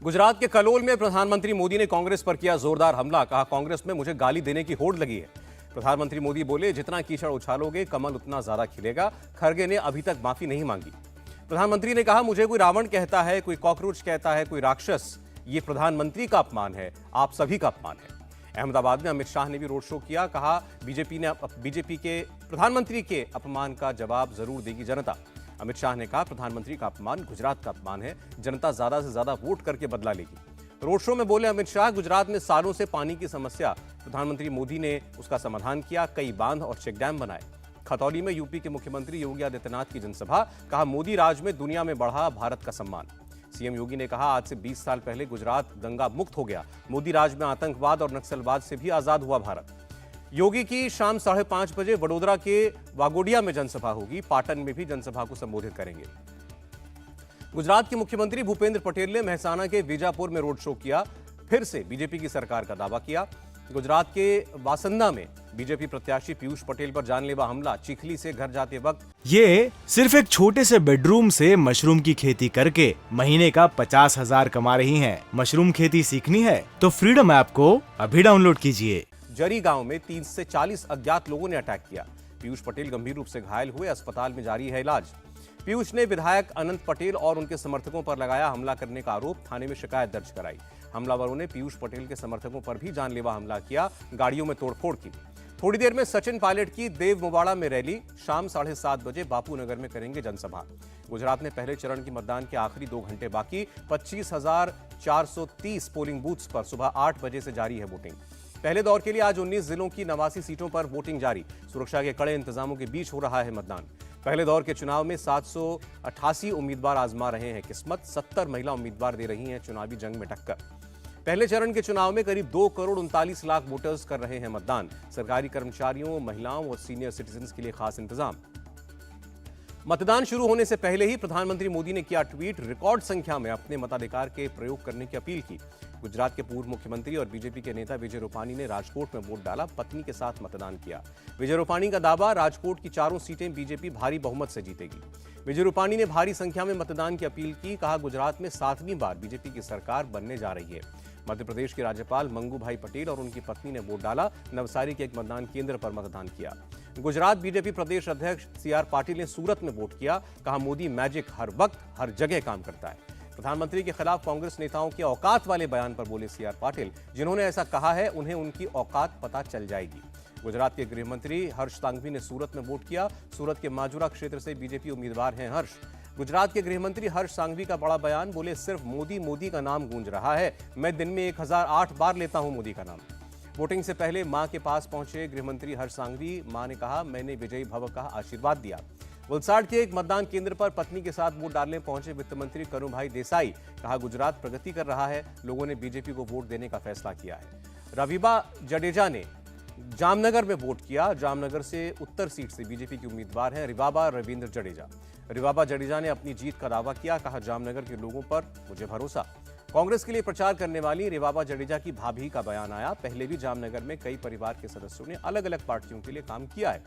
गुजरात के कलोल में प्रधानमंत्री मोदी ने कांग्रेस पर किया जोरदार हमला। कहा, कांग्रेस में मुझे गाली देने की होड़ लगी है। प्रधानमंत्री मोदी बोले, जितना कीचड़ उछालोगे कमल उतना ज्यादा खिलेगा। खड़गे ने अभी तक माफी नहीं मांगी। प्रधानमंत्री ने कहा, मुझे कोई रावण कहता है, कोई कॉकरोच कहता है, कोई राक्षस, ये प्रधानमंत्री का अपमान है, आप सभी का अपमान है। अहमदाबाद में अमित शाह ने भी रोड शो किया। कहा, बीजेपी के प्रधानमंत्री के अपमान का जवाब जरूर देगी जनता। अमित शाह ने कहा, प्रधानमंत्री का अपमान गुजरात का अपमान है, जनता ज्यादा से ज्यादा वोट करके बदला लेगी। रोड शो में बोले अमित शाह, गुजरात में सालों से पानी की समस्या, प्रधानमंत्री मोदी ने उसका समाधान किया, कई बांध और चेक डैम बनाए। खतौली में यूपी के मुख्यमंत्री योगी आदित्यनाथ की जनसभा। कहा, मोदी राज में दुनिया में बढ़ा भारत का सम्मान। सीएम योगी ने कहा, आज से 20 साल पहले गुजरात दंगा मुक्त हो गया। मोदी राज में आतंकवाद और नक्सलवाद से भी आजाद हुआ भारत। योगी की शाम 5:30 बजे वडोदरा के वागोडिया में जनसभा होगी। पाटन में भी जनसभा को संबोधित करेंगे। गुजरात के मुख्यमंत्री भूपेंद्र पटेल ने मेहसाणा के बीजापुर में रोड शो किया। फिर से बीजेपी की सरकार का दावा किया। गुजरात के वासंदा में बीजेपी प्रत्याशी पीयूष पटेल पर जानलेवा हमला। चिखली से घर जाते वक्त ये सिर्फ एक छोटे से बेडरूम से मशरूम की खेती करके महीने का 50,000 कमा रही हैं। मशरूम खेती सीखनी है तो फ्रीडम ऐप को अभी डाउनलोड कीजिए। जरी गांव में 30 से 40 अज्ञात लोगों ने अटैक किया। पीयूष पटेल गंभीर रूप से घायल हुए, अस्पताल में जारी है इलाज। पीयूष ने विधायक अनंत पटेल और उनके समर्थकों पर लगाया हमला करने का आरोप। थाने में शिकायत दर्ज कराई। हमलावरों ने पीयूष पटेल के समर्थकों पर भी जानलेवा हमला किया, गाड़ियों में तोड़फोड़ की। थोड़ी देर में सचिन पायलट की देव मुवाड़ा में रैली। शाम 7:30 बजे बापू नगर में करेंगे जनसभा। गुजरात में पहले चरण की मतदान के आखिरी 2 घंटे बाकी। 25,430 पोलिंग बूथ्स पर सुबह 8 बजे से जारी है वोटिंग। पहले दौर के लिए आज 19 जिलों की 89 सीटों पर वोटिंग जारी। सुरक्षा के कड़े इंतजामों के बीच हो रहा है मतदान। पहले दौर के चुनाव में 788 उम्मीदवार आजमा रहे हैं किस्मत। 70 महिला उम्मीदवार दे रही हैं चुनावी जंग में टक्कर। पहले चरण के चुनाव में करीब 2 करोड़ 39 लाख वोटर्स कर रहे हैं मतदान। सरकारी कर्मचारियों, महिलाओं और सीनियर सिटीजन के लिए खास इंतजाम। मतदान शुरू होने से पहले ही प्रधानमंत्री मोदी ने किया ट्वीट। रिकॉर्ड संख्या में अपने मताधिकार के प्रयोग करने की अपील की। गुजरात के पूर्व मुख्यमंत्री और बीजेपी के नेता विजय रूपानी ने राजकोट में वोट डाला। पत्नी के साथ मतदान किया। विजय रूपानी का दावा, राजकोट की 4 सीटें बीजेपी भारी बहुमत से जीतेगी। विजय रूपानी ने भारी संख्या में मतदान की अपील की। कहा, गुजरात में 7वीं बार बीजेपी की सरकार बनने जा रही है। मध्य प्रदेश के राज्यपाल मंगू भाई पटेल और उनकी पत्नी ने वोट डाला। नवसारी के एक मतदान केंद्र पर मतदान किया। गुजरात बीजेपी प्रदेश अध्यक्ष सीआर पाटिल ने सूरत में वोट किया। कहा, मोदी मैजिक हर वक्त हर जगह काम करता है। प्रधानमंत्री के खिलाफ कांग्रेस नेताओं के औकात वाले बयान पर बोले सीआर पाटिल, जिन्होंने ऐसा कहा है उन्हें उनकी औकात पता चल जाएगी। गुजरात के गृह मंत्री हर्ष सांघवी ने सूरत में वोट किया। सूरत के माजुरा क्षेत्र से बीजेपी उम्मीदवार हैं हर्ष। गुजरात के गृह मंत्री हर्ष सांघवी का बड़ा बयान। बोले, सिर्फ मोदी मोदी का नाम गूंज रहा है, मैं दिन में 1008 बार लेता हूं मोदी का नाम। वोटिंग से पहले मां के पास पहुंचे गृह मंत्री हर्ष सांघवी। मां ने कहा, मैंने विजयी भव का आशीर्वाद दिया। वलसाड़ के एक मतदान केंद्र पर पत्नी के साथ वोट डालने पहुंचे वित्त मंत्री करुभाई देसाई। कहा, गुजरात प्रगति कर रहा है, लोगों ने बीजेपी को वोट देने का फैसला किया है। रविबा जडेजा ने जामनगर में वोट किया। जामनगर से उत्तर सीट से बीजेपी की उम्मीदवार हैं रिवाबा रविंद्र जडेजा। रिवाबा जडेजा ने अपनी जीत का दावा किया। कहा, जामनगर के लोगों पर मुझे भरोसा। कांग्रेस के लिए प्रचार करने वाली रिवाबा जडेजा की भाभी का बयान आया। पहले भी जामनगर में कई परिवार के सदस्यों ने अलग अलग पार्टियों के लिए काम किया है।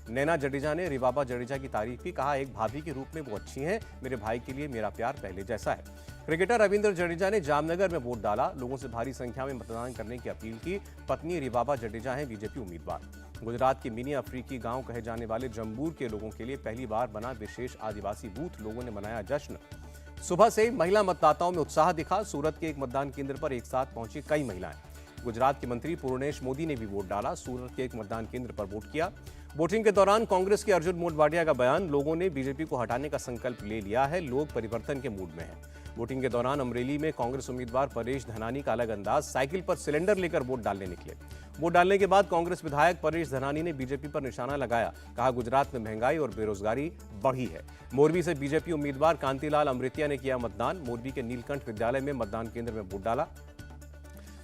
नैना जडेजा ने रिवाबा जडेजा की तारीफ की। कहा, एक भाभी के रूप में वो अच्छी हैं, मेरे भाई के लिए मेरा प्यार पहले जैसा है। क्रिकेटर रविंद्र जडेजा ने जामनगर में वोट डाला। लोगों से भारी संख्या में मतदान करने की अपील की। पत्नी रिवाबा जडेजा हैं बीजेपी उम्मीदवार। गुजरात के मिनी अफ्रीकी गांव कहे जाने वाले जम्बूर के लोगों के लिए पहली बार बना विशेष आदिवासी बूथ। लोगों ने मनाया जश्न। सुबह से महिला मतदाताओं में उत्साह दिखा। सूरत के एक मतदान केंद्र पर एक साथ पहुंची कई महिलाएं। गुजरात के मंत्री पूर्णेश मोदी ने भी वोट डाला। सूरत के एक मतदान केंद्र पर वोट किया। वोटिंग के दौरान कांग्रेस के अर्जुन मोढवाडिया का बयान। लोगों ने बीजेपी को हटाने का संकल्प ले लिया है, लोग परिवर्तन के मूड में हैं। वोटिंग के दौरान अमरेली में कांग्रेस उम्मीदवार परेश धनानी का अलग अंदाज। साइकिल पर सिलेंडर लेकर वोट डालने निकले। वोट डालने के बाद कांग्रेस विधायक परेश धनानी ने बीजेपी पर निशाना लगाया। कहा, गुजरात में महंगाई और बेरोजगारी बढ़ी है। मोरबी से बीजेपी उम्मीदवार कांतिलाल अमृतिया ने किया मतदान। मोरबी के नीलकंठ विद्यालय में मतदान केंद्र में वोट डाला।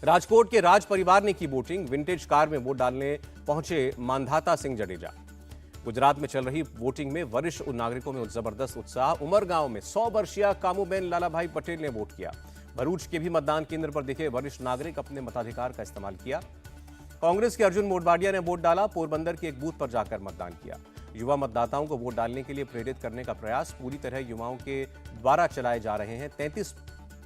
राजकोट के राज परिवार ने की वोटिंग। विंटेज कार में वोट डालने पहुंचे मानधाता सिंह जडेजा। गुजरात में चल रही वोटिंग में वरिष्ठ नागरिकों में जबरदस्त उत्साह। उमरगांव में 100 वर्षीय कामूबेन लालाभाई पटेल ने वोट किया। भरूच के भी मतदान केंद्र पर दिखे वरिष्ठ नागरिक, अपने मताधिकार का इस्तेमाल किया। कांग्रेस के अर्जुन मोढवाडिया ने वोट डाला। पोरबंदर के एक बूथ पर जाकर मतदान किया। युवा मतदाताओं को वोट डालने के लिए प्रेरित करने का प्रयास पूरी तरह युवाओं के द्वारा चलाए जा रहे हैं 33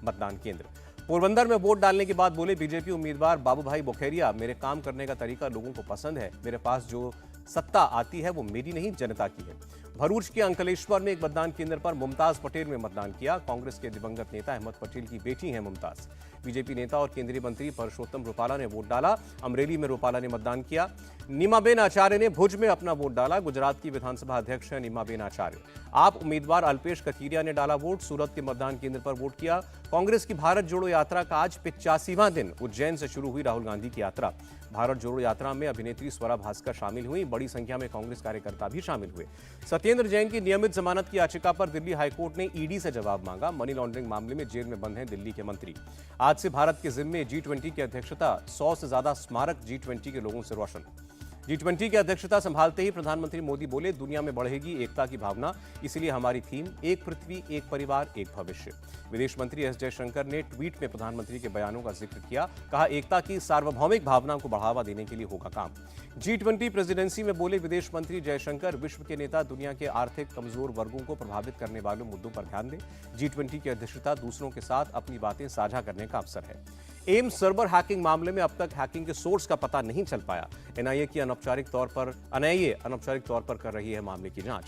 मतदान केंद्र। पोरबंदर में वोट डालने के बाद बोले बीजेपी उम्मीदवार बाबू भाई बोखेरिया, मेरे काम करने का तरीका लोगों को पसंद है। मेरे पास जो सत्ता आती है वो मेरी नहीं जनता की है। भरूच के अंकलेश्वर में एक मतदान केंद्र पर मुमताज पटेल में मतदान किया। कांग्रेस के दिवंगत नेता अहमद पटेल की बेटी हैं मुमताज। बीजेपी नेता और केंद्रीय मंत्री परषोत्तम रूपाला ने वोट डाला। अमरेली में रूपाला ने मतदान किया। नीमाबेन आचार्य ने भुज में अपना वोट डाला। गुजरात की विधानसभा अध्यक्ष है नीमाबेन आचार्य। आप उम्मीदवार अल्पेश कथीरिया ने डाला वोट। सूरत के मतदान केंद्र पर वोट किया। कांग्रेस की भारत जोड़ो यात्रा का आज 85वां दिन। उज्जैन से शुरू हुई राहुल गांधी की यात्रा। भारत जोड़ो यात्रा में अभिनेत्री स्वरा भास्कर शामिल हुई। बड़ी संख्या में कांग्रेस कार्यकर्ता भी शामिल हुए। सत्येंद्र जैन की नियमित जमानत की याचिका पर दिल्ली हाईकोर्ट ने ईडी से जवाब मांगा। मनी लॉन्ड्रिंग मामले में जेल में बंद हैं दिल्ली के मंत्री। आज से भारत के जिम्मे G20 की अध्यक्षता। 100 से ज्यादा स्मारक G20 के लोगों से रोशन। G20 की अध्यक्षता संभालते ही प्रधानमंत्री मोदी बोले, दुनिया में बढ़ेगी एकता की भावना, इसलिए हमारी थीम एक पृथ्वी, एक परिवार, एक भविष्य। विदेश मंत्री एस जयशंकर ने ट्वीट में प्रधानमंत्री के बयानों का जिक्र किया। कहा, एकता की सार्वभौमिक भावना को बढ़ावा देने के लिए होगा काम। G20 प्रेसिडेंसी में बोले विदेश मंत्री जयशंकर, विश्व के नेता दुनिया के आर्थिक कमजोर वर्गों को प्रभावित करने वाले मुद्दों पर ध्यान दें। G20 की अध्यक्षता दूसरों के साथ अपनी बातें साझा करने का अवसर है। एम्स सर्वर हैकिंग मामले में अब तक हैकिंग के सोर्स का पता नहीं चल पाया। एनआईए अनौपचारिक तौर पर कर रही है मामले की जांच।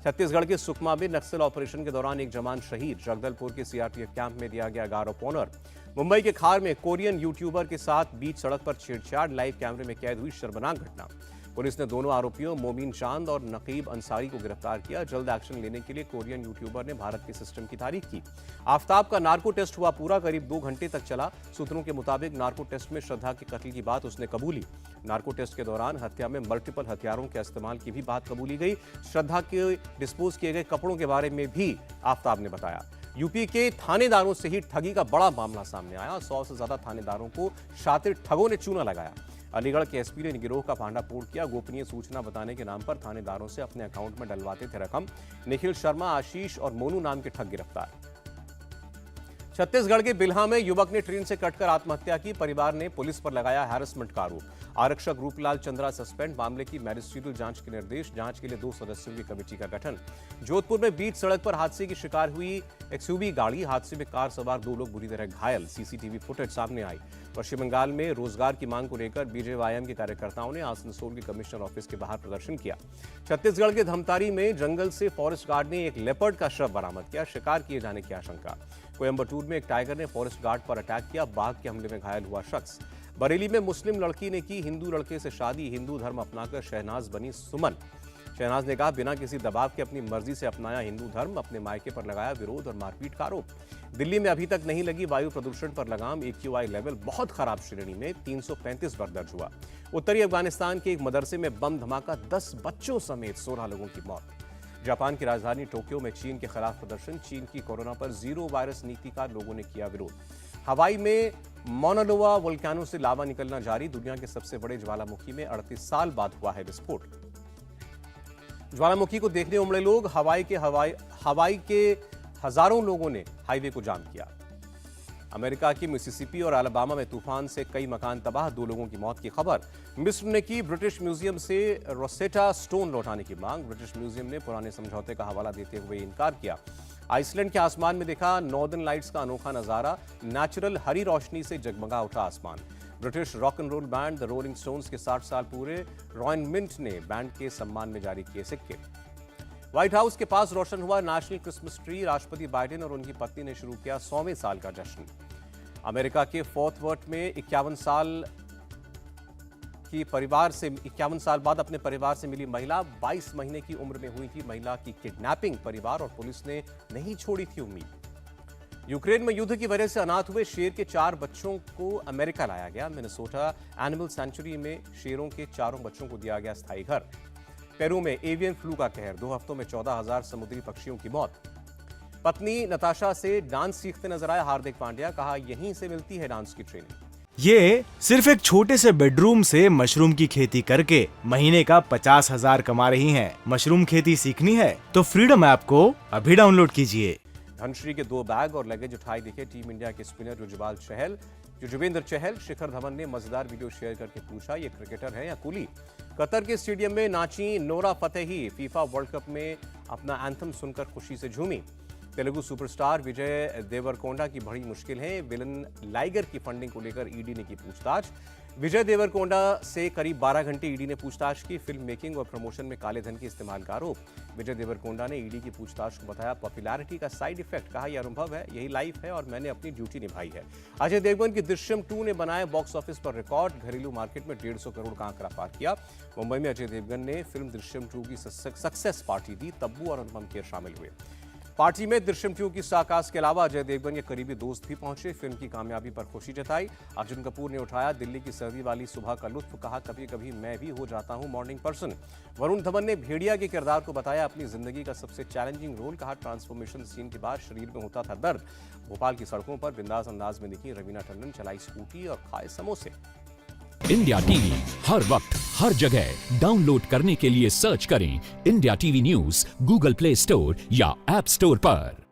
छत्तीसगढ़ के सुकमा में नक्सल ऑपरेशन के दौरान एक जवान शहीद। जगदलपुर के सीआरपीएफ कैंप में दिया गया गार्ड ऑफ ऑनर। मुंबई के खार में कोरियन यूट्यूबर के साथ बीच सड़क पर छेड़छाड़। लाइव कैमरे में कैद हुई शर्मनाक घटना। पुलिस ने दोनों आरोपियों मोमीन चांद और नकीब अंसारी को गिरफ्तार किया। जल्द एक्शन लेने के लिए कोरियन यूट्यूबर ने भारत के सिस्टम की तारीफ की। आफताब का नार्को टेस्ट हुआ पूरा, करीब 2 घंटे तक चला। सूत्रों के मुताबिक नार्को टेस्ट में श्रद्धा के कत्ल की बात उसने कबूली। नार्को टेस्ट के दौरान हत्या में मल्टीपल हथियारों के इस्तेमाल की भी बात कबूली गई। श्रद्धा के डिस्पोज किए गए कपड़ों के बारे में भी आफताब ने बताया। यूपी के थानेदारों से ही ठगी का बड़ा मामला सामने आया। 100 से ज्यादा थानेदारों को शातिर ठगों ने चूना लगाया। अलीगढ़ के एसपी ने गिरोह का भांडाफोड़ किया। गोपनीय सूचना बताने के नाम पर थानेदारों से अपने अकाउंट में डलवाते थे रकम। निखिल शर्मा, आशीष और मोनू नाम के ठग गिरफ्तार। छत्तीसगढ़ के बिल्हा में युवक ने ट्रेन से कटकर आत्महत्या की। परिवार ने पुलिस पर लगाया हैरेसमेंट का आरोप। आरक्षक रूपलाल चंद्रा सस्पेंड। मामले की मैजिस्ट्रियल जांच के निर्देश। जांच के लिए 2 सदस्यों की कमेटी का गठन। जोधपुर में बीच सड़क पर हादसे की शिकार हुई एक्सयूवी गाड़ी। हादसे में कार सवार 2 लोग बुरी तरह घायल। सीसीटीवी फुटेज सामने आई। पश्चिम बंगाल में रोजगार की मांग को लेकर बीजेवाईएम के कार्यकर्ताओं ने आसनसोल के कमिश्नर ऑफिस के बाहर प्रदर्शन किया। छत्तीसगढ़ के धमतारी में जंगल से फॉरेस्ट गार्ड ने एक लेपर्ड का शव बरामद किया। शिकार किए जाने की आशंका। कोयम्बटूर में एक टाइगर ने फॉरेस्ट गार्ड पर अटैक किया। बाघ के हमले में घायल हुआ शख्स। बरेली में मुस्लिम लड़की ने की हिंदू लड़के से शादी। हिंदू धर्म अपनाकर शहनाज बनी सुमन। शहनाज ने कहा, बिना किसी दबाव के अपनी मर्जी से अपनाया हिंदू धर्म। अपने मायके पर लगाया विरोध और मारपीट का आरोप। दिल्ली में अभी तक नहीं लगी वायु प्रदूषण पर लगाम। AQI लेवल बहुत खराब श्रेणी में 335 पर दर्ज हुआ। उत्तरी अफगानिस्तान के एक मदरसे में बम धमाका, 10 बच्चों समेत 16 लोगों की मौत। जापान की राजधानी टोक्यो में चीन के खिलाफ प्रदर्शन। चीन की कोरोना पर जीरो वायरस नीति का लोगों ने किया विरोध। हवाई में मोनालोआ वोल्केनो से लावा निकलना जारी। दुनिया के सबसे बड़े ज्वालामुखी में 38 साल बाद हुआ है विस्फोट। ज्वालामुखी को देखने उमड़े लोग। हवाई के हजारों लोगों ने हाईवे को जाम किया। अमेरिका के मिसिसिपी और अलाबामा में तूफान से कई मकान तबाह। 2 लोगों की मौत की खबर। मिस्र ने की ब्रिटिश म्यूजियम से रोसेटा स्टोन लौटाने की मांग। ब्रिटिश म्यूजियम ने पुराने समझौते का हवाला देते हुए इनकार किया। आइसलैंड के आसमान में देखा नॉर्दर्न लाइट्स का अनोखा नजारा। नेचुरल हरी रोशनी से जगमगा उठा आसमान। British rock and roll band the Rolling Stones के 60 साल पूरे। रॉयन मिंट ने बैंड के सम्मान में जारी किए सिक्के। व्हाइट हाउस के पास रोशन हुआ नेशनल क्रिसमस ट्री। राष्ट्रपति बाइडेन और उनकी पत्नी ने शुरू किया 100वें साल का जश्न। अमेरिका के फोर्ट वर्थ में 51 साल बाद अपने परिवार से मिली महिला। 22 महीने की उम्र में हुई थी महिला की किडनैपिंग। परिवार और पुलिस ने नहीं छोड़ी थी उम्मीद। यूक्रेन में युद्ध की वजह से अनाथ हुए शेर के 4 बच्चों को अमेरिका लाया गया। मिनेसोटा एनिमल सेंचुरी में शेरों के 4 बच्चों को दिया गया स्थायी घर। पेरू में एवियन फ्लू का कहर। 2 हफ्तों में 14,000 समुद्री पक्षियों की मौत। पत्नी नताशा से डांस सीखते नजर आए हार्दिक पांड्या। कहा, यहीं से मिलती है डांस की ट्रेनिंग। ये सिर्फ एक छोटे से बेडरूम से मशरूम की खेती करके महीने का 50,000 कमा रही हैं। मशरूम खेती सीखनी है तो फ्रीडम ऐप को अभी डाउनलोड कीजिए। धनश्री के 2 बैग और लगेज उठाई दिखे टीम इंडिया के स्पिनर युजवेंद्र चहल। शिखर धवन ने मजेदार वीडियो शेयर करके पूछा, ये क्रिकेटर है या कुली। कतर के स्टेडियम में नाची Nora Fatehi. FIFA world cup में अपना एंथम सुनकर खुशी से झूमी। तेलुगु सुपरस्टार विजय देवरकोंडा की बड़ी मुश्किल है, विलन लाइगर की फंडिंग को लेकर ईडी ने की पूछताछ। विजय देवरकोंडा से करीब 12 घंटे ईडी ने पूछताछ की। फिल्म मेकिंग और प्रमोशन में काले धन के इस्तेमाल का आरोप। विजय देवरकोंडा ने ईडी की पूछताछ को बताया पॉपुलैरिटी का साइड इफेक्ट। कहा यह अनुभव है, यही लाइफ है और मैंने अपनी ड्यूटी निभाई है। अजय देवगन की दृश्यम 2 ने बनाया बॉक्स ऑफिस पर रिकॉर्ड। घरेलू मार्केट में 150 करोड़ का आंकड़ा पार किया। मुंबई में अजय देवगन ने फिल्म दृश्यम 2 की सक्सेस पार्टी दी। तब्बू और अनुपम खेर शामिल हुए। पार्टी में दृश्यम 2 की स्टारकास्ट के अलावा अजय देवगन के करीबी दोस्त भी पहुंचे। फिल्म की कामयाबी पर खुशी जताई। अर्जुन कपूर ने उठाया दिल्ली की सर्दी वाली सुबह का लुत्फ। कहा कभी कभी मैं भी हो जाता हूं मॉर्निंग पर्सन। वरुण धवन ने भेड़िया के किरदार को बताया अपनी जिंदगी का सबसे चैलेंजिंग रोल। कहा ट्रांसफॉर्मेशन सीन के बाद शरीर में होता था दर्द। भोपाल की सड़कों पर बिंदास अंदाज में दिखी रवीना टंडन, चलाई स्कूटी और खाए समोसे। इंडिया टीवी हर वक्त हर जगह डाउनलोड करने के लिए सर्च करें India TV news Google play store या ऐप स्टोर पर।